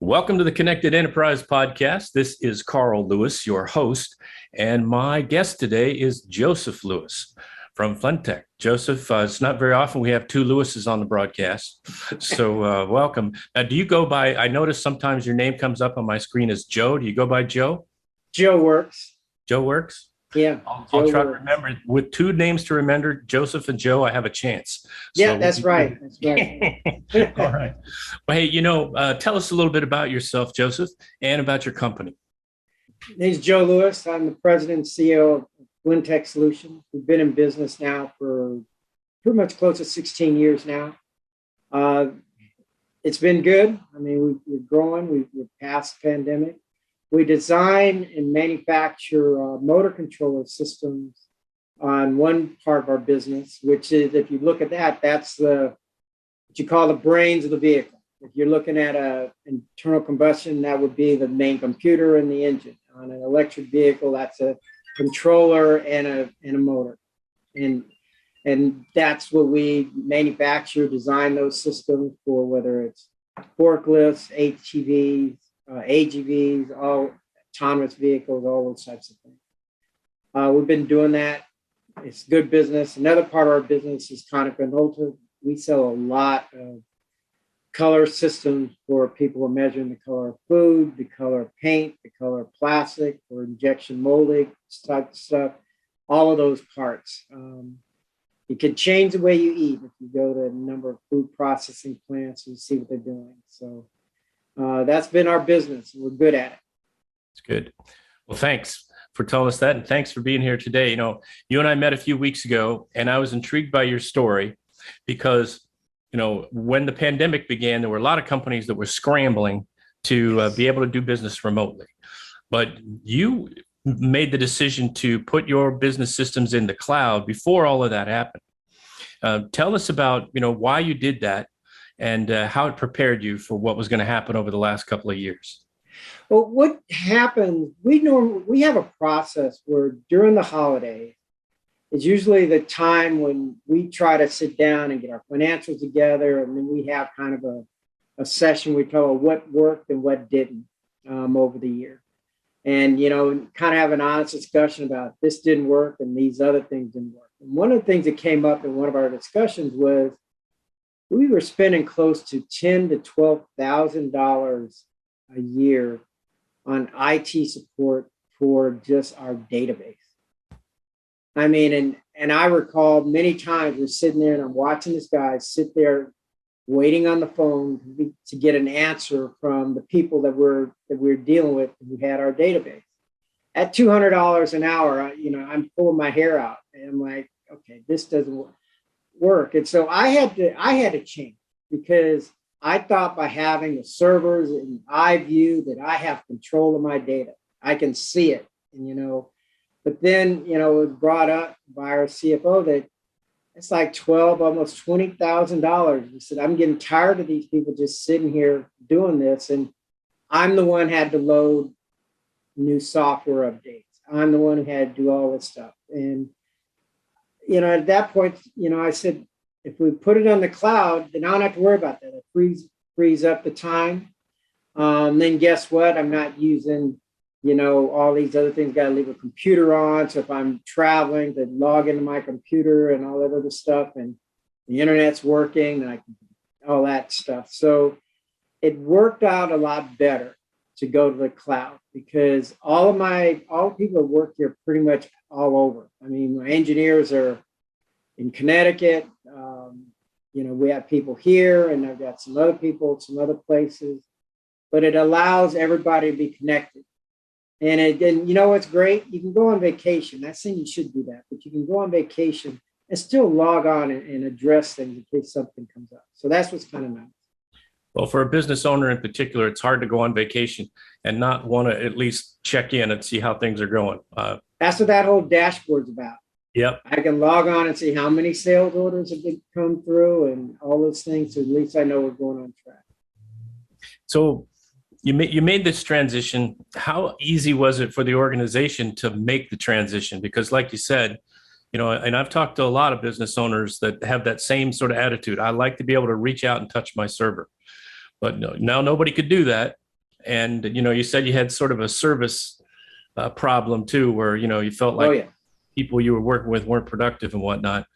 Welcome to the Connected Enterprise Podcast. This is Carl Lewis, your host, and my guest today is Joseph Lewis from FlenTek. Joseph, it's not very often we have two Lewises on the broadcast, so welcome. Now, do you go by, I notice sometimes your name comes up on my screen as Joe. Do you go by Joe? Joe works. Joe works? Yeah. I'll try to remember. With two names to remember, Joseph and Joe, I have a chance. Yeah, that's right. That's right. All right. Well, hey, tell us a little bit about yourself, Joseph, and about your company. My name's Joe Lewis. I'm the president and CEO of FlenTek Solutions. We've been in business now for pretty much close to 16 years now. It's been good. I mean, we're growing. We're past the pandemic. We design and manufacture motor controller systems on one part of our business, which is, if you look at that, that's what you call the brains of the vehicle. If you're looking at an internal combustion, that would be the main computer and the engine. On an electric vehicle, that's a controller and a motor. And that's what we manufacture, design those systems for, whether it's forklifts, ATVs, AGVs, all autonomous vehicles, all those types of things. We've been doing that. It's good business. Another part of our business is Konica and Ulta. We sell a lot of color systems for people who are measuring the color of food, the color of paint, the color of plastic, or injection molding, type of stuff, all of those parts. You can change the way you eat if you go to a number of food processing plants and see what they're doing. So that's been our business. We're good at it. It's good. Well, thanks for telling us that. And thanks for being here today. You and I met a few weeks ago, and I was intrigued by your story because, when the pandemic began, there were a lot of companies that were scrambling to be able to do business remotely. But you made the decision to put your business systems in the cloud before all of that happened. Tell us about, why you did that and how it prepared you for what was going to happen over the last couple of years. Well, what happened, we have a process where during the holidays, it's usually the time when we try to sit down and get our financials together, and then we have kind of a session we call what worked and what didn't over the year. And, kind of have an honest discussion about this didn't work and these other things didn't work. And one of the things that came up in one of our discussions was we were spending close to $10,000 to $12,000 a year on IT support for just our database. I mean, and I recall many times we're sitting there and I'm watching this guy sit there waiting on the phone to get an answer from the people that we're dealing with who had our database. At $200 an hour, I'm pulling my hair out and I'm like, okay, this doesn't work. And so I had to change, because I thought by having the servers and iView that I have control of my data. I can see it, but then, it was brought up by our CFO that it's like almost $20,000. He said, I'm getting tired of these people just sitting here doing this. And I'm the one who had to load new software updates. I'm the one who had to do all this stuff. And, at that point, I said, if we put it on the cloud, then I don't have to worry about that. It frees up the time. Then guess what? I'm not using, all these other things. Got to leave a computer on. So if I'm traveling, to log into my computer and all that other stuff, and the internet's working, and I can all that stuff. So it worked out a lot better to go to the cloud, because all the people that work here pretty much all over. I mean, my engineers are in Connecticut. We have people here, and I've got some other people, some other places, but it allows everybody to be connected. And what's great? You can go on vacation. Not saying you should do that, but you can go on vacation and still log on and address things in case something comes up. So that's what's kind of nice. Well, for a business owner in particular, it's hard to go on vacation and not want to at least check in and see how things are going. That's what that whole dashboard's about. Yep. I can log on and see how many sales orders have come through and all those things. So at least I know we're going on track. So you made this transition. How easy was it for the organization to make the transition? Because like you said, and I've talked to a lot of business owners that have that same sort of attitude. I like to be able to reach out and touch my server. But now nobody could do that. And, you said you had sort of a service problem too, where, you felt like people you were working with weren't productive and whatnot.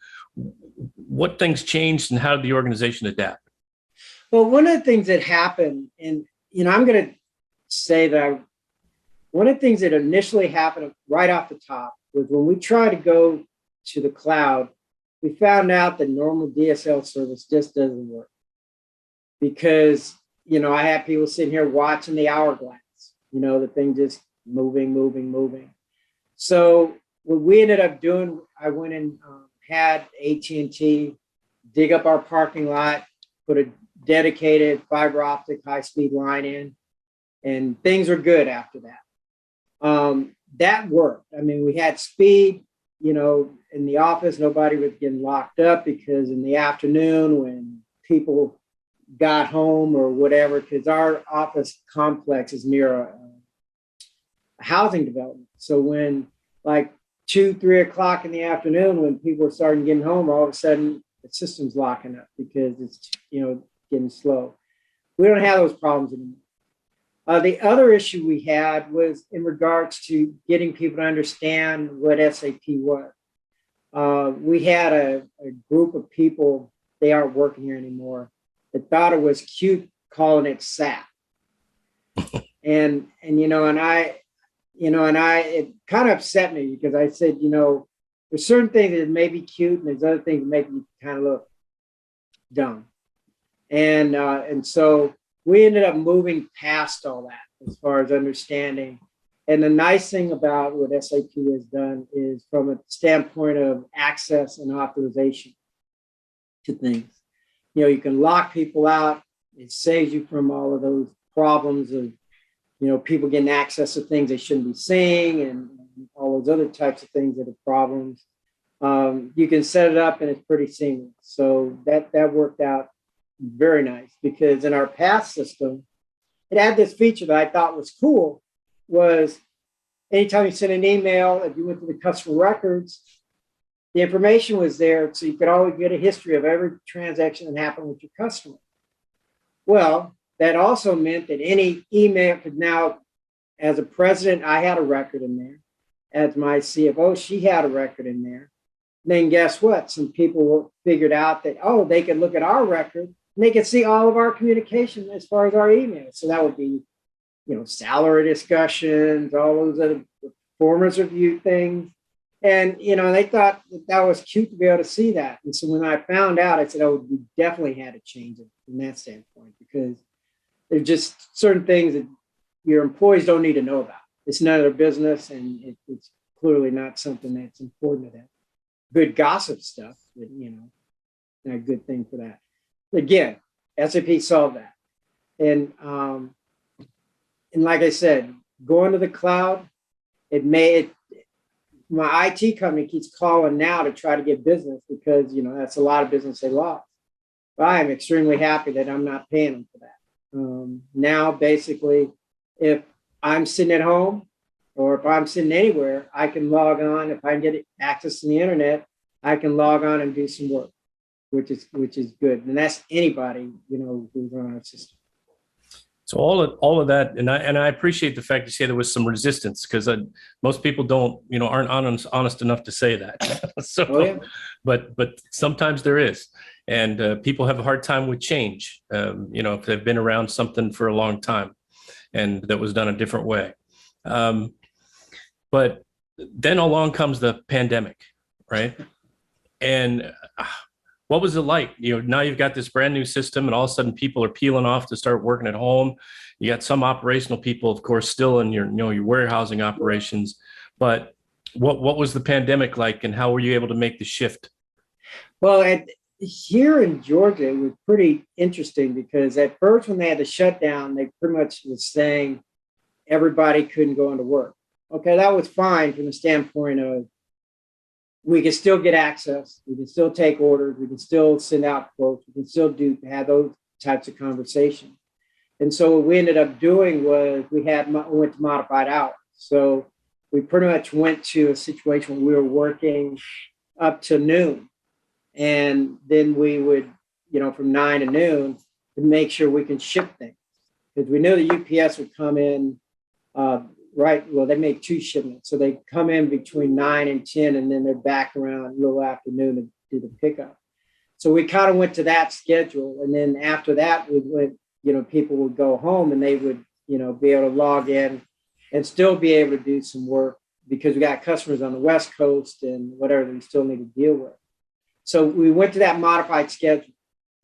What things changed and how did the organization adapt? Well, one of the things that happened, and, I'm going to say that one of the things that initially happened right off the top was when we tried to go to the cloud, we found out that normal DSL service just doesn't work because, I had people sitting here watching the hourglass, the thing just moving. So what we ended up doing, I went and had AT&T dig up our parking lot, put a dedicated fiber optic high-speed line in, and things were good after that. That worked. I mean, we had speed, in the office, nobody was getting locked up because in the afternoon when people got home or whatever, because our office complex is near a housing development. So when like 2-3 o'clock in the afternoon, when people are starting getting home, all of a sudden the system's locking up because it's, getting slow. We don't have those problems anymore. The other issue we had was in regards to getting people to understand what SAP was. We had a group of people, they aren't working here anymore, that thought it was cute calling it SAP. and it kind of upset me because I said, there's certain things that may be cute and there's other things that make you kind of look dumb. And so we ended up moving past all that as far as understanding. And the nice thing about what SAP has done is from a standpoint of access and authorization to things. You can lock people out. It saves you from all of those problems of, people getting access to things they shouldn't be seeing and all those other types of things that are problems. You can set it up and it's pretty seamless. So that worked out very nice because in our past system, it had this feature that I thought was cool was anytime you sent an email, if you went to the customer records, the information was there. So you could always get a history of every transaction that happened with your customer. Well, that also meant that any email could now, as a president, I had a record in there. As my CFO, she had a record in there. Then guess what? Some people figured out that, they could look at our record and they could see all of our communication as far as our emails. So that would be, salary discussions, all those other performance review things. And, they thought that was cute to be able to see that. And so when I found out, I said, we definitely had to change it from that standpoint because there's just certain things that your employees don't need to know about. It's none of their business, and it's clearly not something that's important to them. Good gossip stuff, but, not a good thing for that. Again, SAP solved that. And like I said, going to the cloud, my IT company keeps calling now to try to get business because, that's a lot of business they lost. But I am extremely happy that I'm not paying them for that. Now, basically, if I'm sitting at home or if I'm sitting anywhere, I can log on. If I can get access to the internet, I can log on and do some work, which is good. And that's anybody, who's on our system. So all of that, and I appreciate the fact you say there was some resistance because most people aren't honest enough to say that. So, but sometimes there is, and people have a hard time with change. If they've been around something for a long time, and that was done a different way. But then along comes the pandemic, right? And what was it like? Now you've got this brand new system and all of a sudden people are peeling off to start working at home. You got some operational people, of course, still in your warehousing operations. But what was the pandemic like and how were you able to make the shift? Well, here in Georgia, it was pretty interesting because at first when they had the shutdown, they pretty much was saying everybody couldn't go into work. Okay, that was fine from the standpoint of we can still get access, we can still take orders, we can still send out quotes, we can still have those types of conversations. And so what we ended up doing was we went to modified hours. So we pretty much went to a situation where we were working up to noon. And then we would, from 9 to noon to make sure we can ship things. because we knew the UPS would come in, they make 2 shipments. So they come in between 9 and 10, and then they're back around a little afternoon to do the pickup. So we kind of went to that schedule. And then after that, we went, people would go home and they would, be able to log in and still be able to do some work, because we got customers on the West Coast and whatever we still need to deal with. So we went to that modified schedule,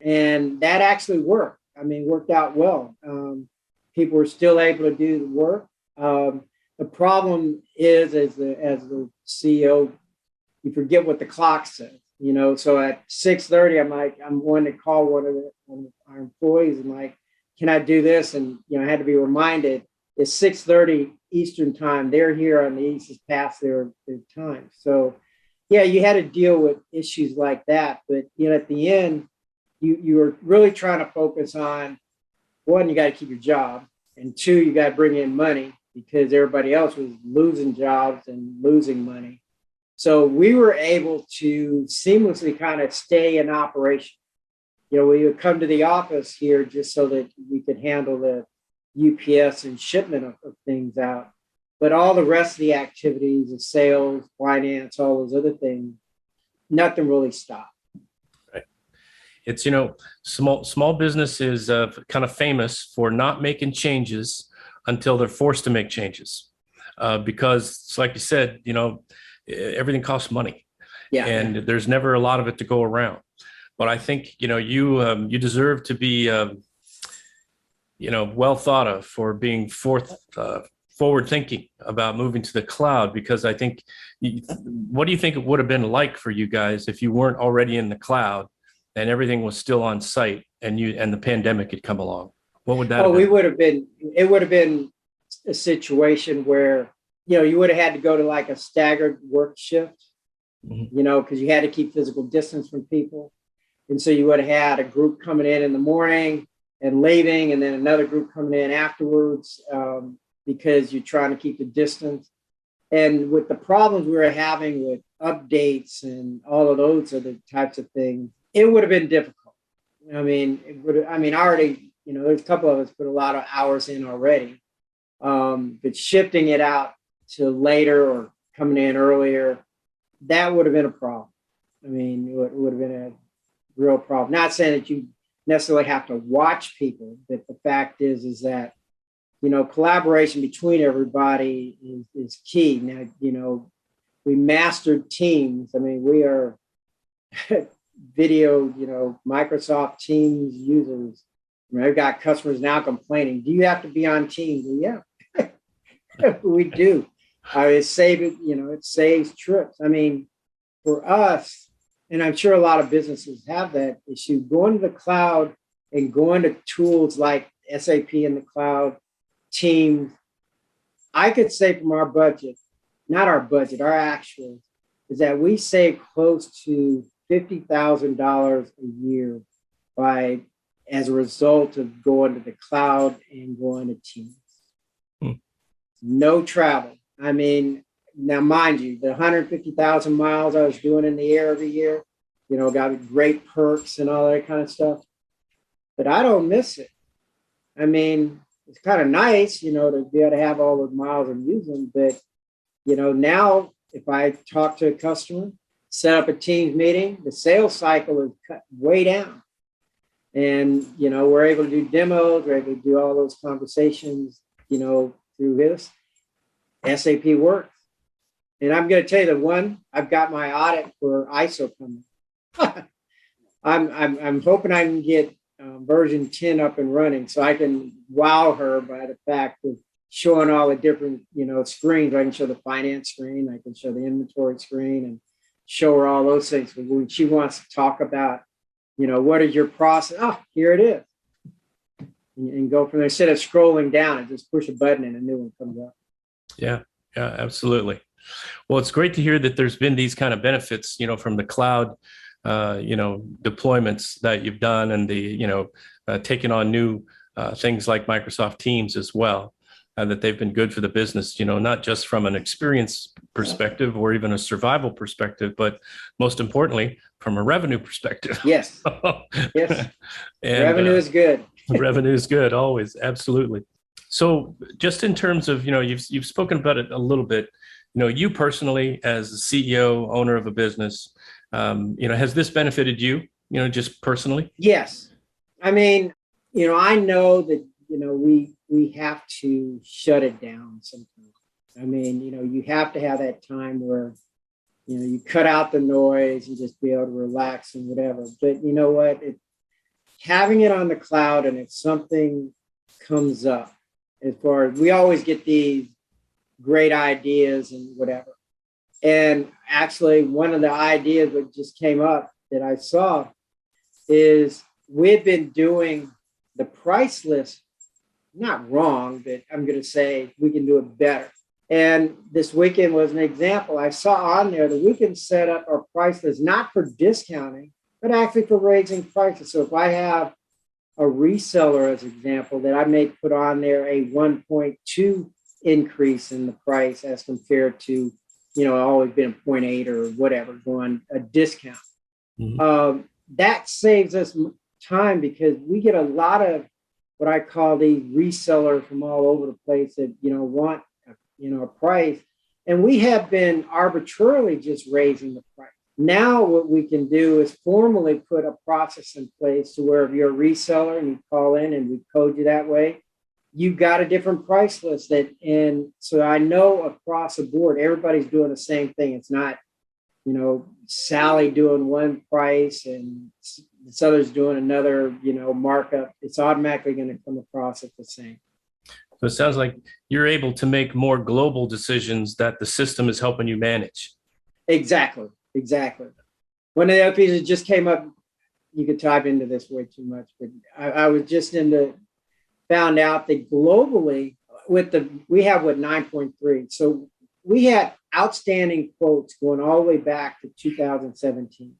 and that actually worked. Worked out well. People were still able to do the work. The problem is, as the CEO, you forget what the clock says. So at 6:30, I'm going to call one of our employees and like, can I do this? And I had to be reminded it's 6:30 Eastern time. They're here on the East, is past their time. So yeah, you had to deal with issues like that. But at the end, you were really trying to focus on, one, you got to keep your job, and 2, you got to bring in money, because everybody else was losing jobs and losing money. So we were able to seamlessly kind of stay in operation. We would come to the office here just so that we could handle the UPS and shipment of things out. But all the rest of the activities of sales, finance, all those other things, nothing really stopped. Right. It's, small business is kind of famous for not making changes until they're forced to make changes, because it's like you said, everything costs money, and there's never a lot of it to go around. But I think, you deserve to be, well thought of for being forward thinking about moving to the cloud, because I think, what do you think it would have been like for you guys if you weren't already in the cloud and everything was still on site and the pandemic had come along? What would that have been? It would have been a situation where, you would have had to go to like a staggered work shift, because you had to keep physical distance from people. And so you would have had a group coming in the morning and leaving, and then another group coming in afterwards, because you're trying to keep the distance. And with the problems we were having with updates and all of those other types of things, it would have been difficult. Already, there's a couple of us put a lot of hours in already, but shifting it out to later or coming in earlier, that would have been a problem. It would have been a real problem. Not saying that you necessarily have to watch people, but the fact is that, collaboration between everybody is key. Now, we mastered Teams. We are video, Microsoft Teams users. I've got customers now complaining, do you have to be on Teams? Well, yeah, we do. It saves trips. For us, and I'm sure a lot of businesses have that issue, going to the cloud and going to tools like SAP in the cloud, Teams. I could say from our budget, not our budget, our actual, is that we save close to $50,000 a year as a result of going to the cloud and going to Teams. No travel. Now, mind you, the 150,000 miles I was doing in the air every year, got great perks and all that kind of stuff. But I don't miss it. It's kind of nice, to be able to have all those miles and use them. But, now if I talk to a customer, set up a Teams meeting, the sales cycle is cut way down. And, we're able to do demos, we're able to do all those conversations, through this. SAP works. And I'm going to tell you I've got my audit for ISO coming. I'm hoping I can get version 10 up and running so I can wow her by the fact of showing all the different, screens. I can show the finance screen, I can show the inventory screen, and show her all those things. But when she wants to talk about, what is your process? Oh, here it is. And go from there. Instead of scrolling down and just push a button and a new one comes up. Yeah, absolutely. Well, it's great to hear that there's been these kind of benefits, from the cloud, deployments that you've done, and the, taking on new things like Microsoft Teams as well, that they've been good for the business, not just from an experience perspective or even a survival perspective, but most importantly, from a revenue perspective. Yes. Yes. And, revenue is good. Revenue is good, always. Absolutely. So just in terms of, you've spoken about it a little bit, you personally as the CEO, owner of a business, has this benefited you, just personally? Yes. I mean, I know that, we have to shut it down sometimes. I mean, you have to have that time where, you cut out the noise and just be able to relax and whatever. But you know what? Having it on the cloud, and if something comes up, as far as we always get these great ideas and whatever. And actually, one of the ideas that just came up that I saw is we've been doing the price list, not wrong, but I'm going to say we can do it better. And this weekend was an example. I saw on there that we can set up our price list, not for discounting, but actually for raising prices. So if I have a reseller, as an example, that I may put on there a 1.2 increase in the price as compared to, always been 0.8 or whatever, going a discount. Mm-hmm. That saves us time because we get a lot of what I call these resellers from all over the place that, want, a price. And we have been arbitrarily just raising the price. Now what we can do is formally put a process in place to where if you're a reseller and you call in and we code you that way, you've got a different price list and so I know across the board, everybody's doing the same thing. It's not, Sally doing one price and this other's doing another, markup. It's automatically going to come across at the same. So it sounds like you're able to make more global decisions that the system is helping you manage. Exactly. One of the other pieces just came up. You could type into this way too much, but I was just found out that globally we have 9.3. So we had outstanding quotes going all the way back to 2017.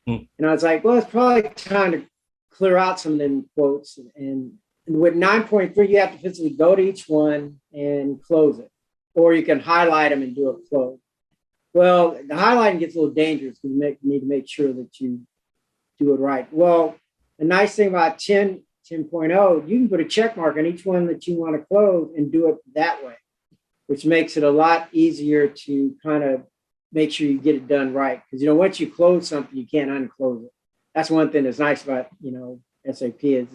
And I was like, well, it's probably time to clear out some of them quotes. And with 9.3, you have to physically go to each one and close it, or you can highlight them and do a close. Well, the highlighting gets a little dangerous because you need to make sure that you do it right. Well, the nice thing about 10.0, you can put a check mark on each one that you want to close and do it that way, which makes it a lot easier to kind of make sure you get it done right. Because, once you close something, you can't unclose it. That's one thing that's nice about, SAP is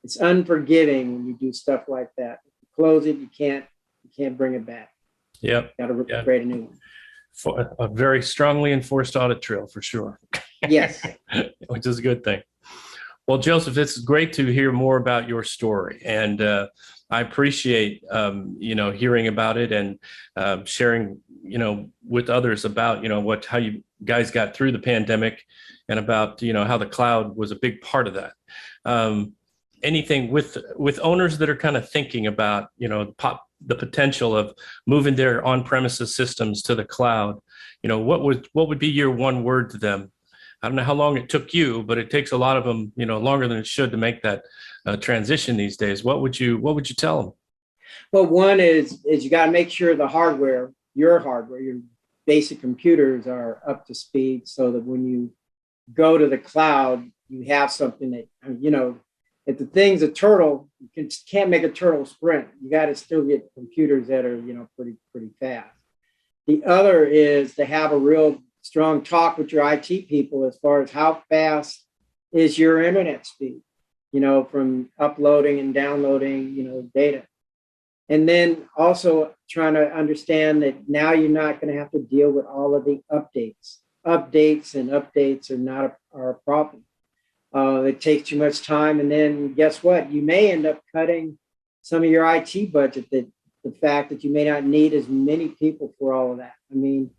it's unforgiving when you do stuff like that. If you close it, you can't bring it back. Yep. Got to create a new one. For a very strongly enforced audit trail for sure. Yes. Which is a good thing. Well, Joseph, it's great to hear more about your story, and I appreciate hearing about it and sharing with others about how you guys got through the pandemic and about how the cloud was a big part of that. Anything with owners that are kind of thinking about the potential of moving their on-premises systems to the cloud, what would be your one word to them? I don't know how long it took you, but it takes a lot of them, longer than it should to make that transition these days. What would you tell them? Well, one is you got to make sure your hardware, your basic computers are up to speed so that when you go to the cloud, you have something that, if the thing's a turtle, you can't make a turtle sprint. You got to still get computers that are, pretty fast. The other is to have a real strong talk with your IT people as far as how fast is your internet speed, from uploading and downloading, data. And then also trying to understand that now you're not going to have to deal with all of the updates. Updates are not a problem. It takes too much time. And then guess what? You may end up cutting some of your IT budget, that the fact that you may not need as many people for all of that. I mean,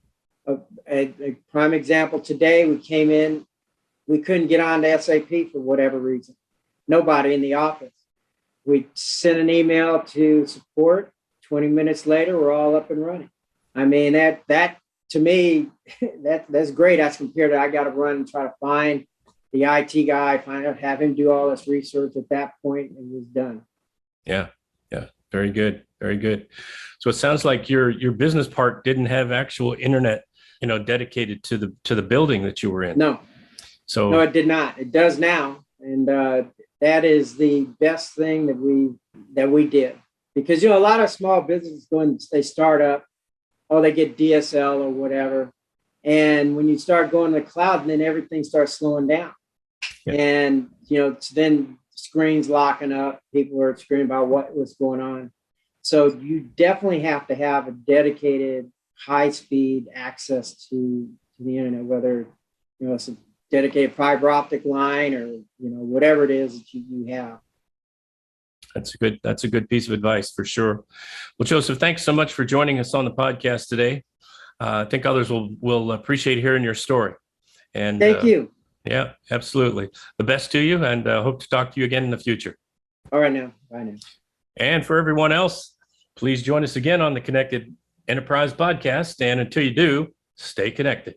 a prime example today, we came in, we couldn't get on to SAP for whatever reason. Nobody in the office. We sent an email to support. 20 minutes later, we're all up and running. I mean, that to me, that's great as compared to I got to run and try to find the IT guy, have him do all this research. At that point, it was done. Yeah. Very good. So it sounds like your business part didn't have actual internet, dedicated to the building that you were in. No, it did not. It does now, and that is the best thing that we did, because a lot of small businesses they start up, they get DSL or whatever, and when you start going to the cloud, then everything starts slowing down, and then screens locking up, people are screaming about what's going on. So you definitely have to have a dedicated high-speed access to the internet, whether it's a dedicated fiber optic line or whatever it is that you have. That's a good piece of advice for sure. Well, Joseph, thanks so much for joining us on the podcast today. I think others will appreciate hearing your story. And thank you. Yeah, absolutely. The best to you, and hope to talk to you again in the future. All right now. Bye now. And for everyone else, please join us again on the Connected Enterprise Podcast. And until you do, stay connected.